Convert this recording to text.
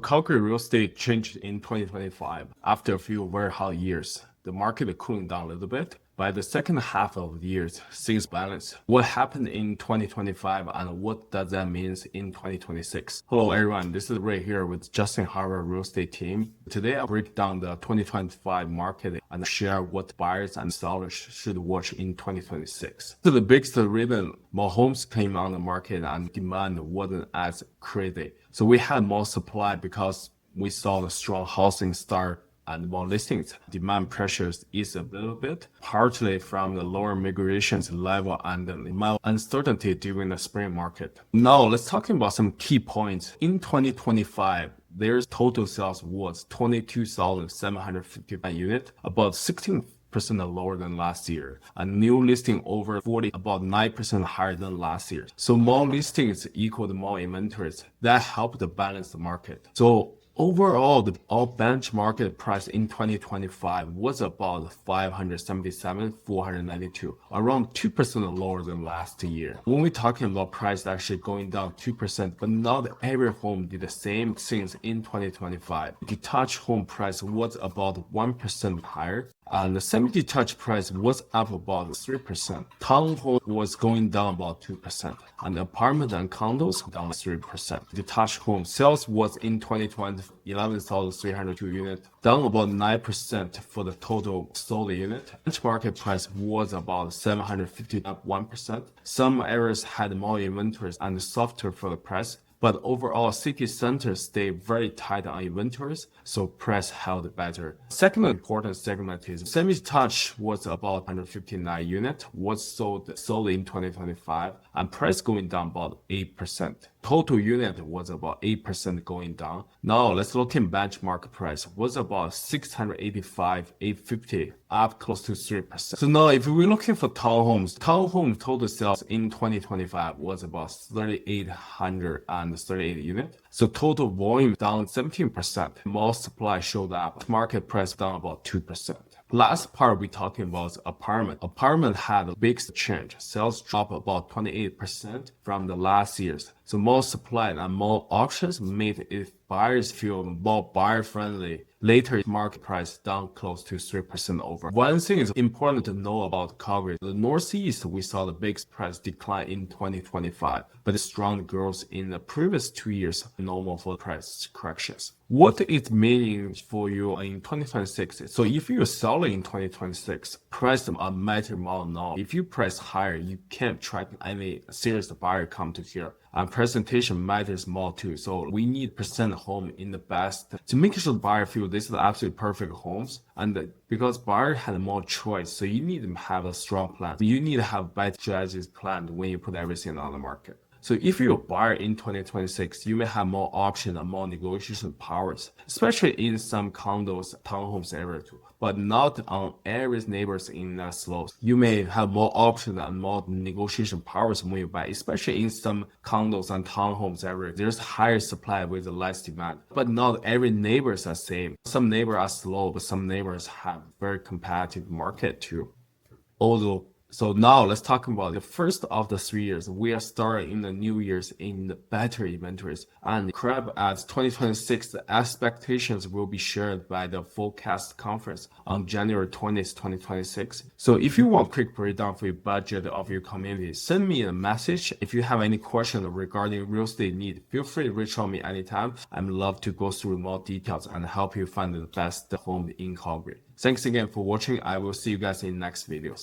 Calgary real estate changed in 2025 after a few very hot years. The market cooling down a little bit. By the second half of the year, things balance. What happened in 2025 and what does that mean in 2026? Hello everyone, this is Ray here with Justin Harvard Real Estate Team. Today I'll break down the 2025 market and share what buyers and sellers should watch in 2026. So the biggest reason more homes came on the market and demand wasn't as crazy. So we had more supply because we saw the strong housing start and more listings. Demand pressures ease a little bit, partly from the lower migrations level and the mild uncertainty during the spring market. Now let's talk about some key points. In 2025, their total sales was 22,759 units, about 16% lower than last year. A new listing over 40, about 9% higher than last year. So more listings equal to more inventories. That helped to balance the market. So overall, the benchmark price in 2025 was about 577,492, around 2% lower than last year. When we're talking about price actually going down 2%, but not every home did the same things in 2025. Detached home price was about 1% higher, and the semi-detached price was up about 3%. Townhome was going down about 2%, and apartment and condos down 3%. Detached home sales was in 2020 11,302 units, down about 9% for the total sold unit. Benchmark price was about 750, up 1%. Some areas had more inventories and softer for the price, but overall, city centers stay very tight on inventories, so price held better. Second important segment is semi-detached was about 159 units, was sold in 2025, and price going down about 8%. Total unit was about 8% going down. Now let's look in benchmark price was about 685,850, up close to 3%. So now if we're looking for townhome total sales in 2025 was about 3,838 units. So total volume down 17%. More supply showed up. Market price down about 2%. Last part we're talking about is apartment. Apartment had a big change. Sales dropped about 28% from the last year's. So more supply and more options made it buyers feel more buyer friendly. Later market price down close to 3% over. One thing is important to know about Calgary. The Northeast, we saw the biggest price decline in 2025, but strong growth in the previous 2 years, normal for price corrections. What it meaning for you in 2026? So if you're selling in 2026, price matter more now. If you price higher, you can't track any serious buyer come to here. And presentation matters more too. So we need present home in the best to make sure the buyer feel this is absolutely perfect homes. And because buyer had more choice, so you need to have a strong plan. You need to have better strategies planned when you put everything on the market. So if you're a buyer in 2026, you may have more options and more negotiation powers, especially in some condos, townhomes area too, but not on every neighbors in that slow. You may have more options and more negotiation powers when you buy, especially in some condos and townhomes area. There's higher supply with less demand, but not every neighbors are same. Some neighbors are slow, but some neighbors have very competitive market too. So now let's talk about the first of the 3 years. We are starting in the new years in the better inventories and crab as 2026 the expectations will be shared by the forecast conference on January 20th, 2026. So if you want quick breakdown for your budget of your community, send me a message. If you have any questions regarding real estate need, feel free to reach out me anytime. I'd love to go through more details and help you find the best home in Calgary. Thanks again for watching. I will see you guys in next videos.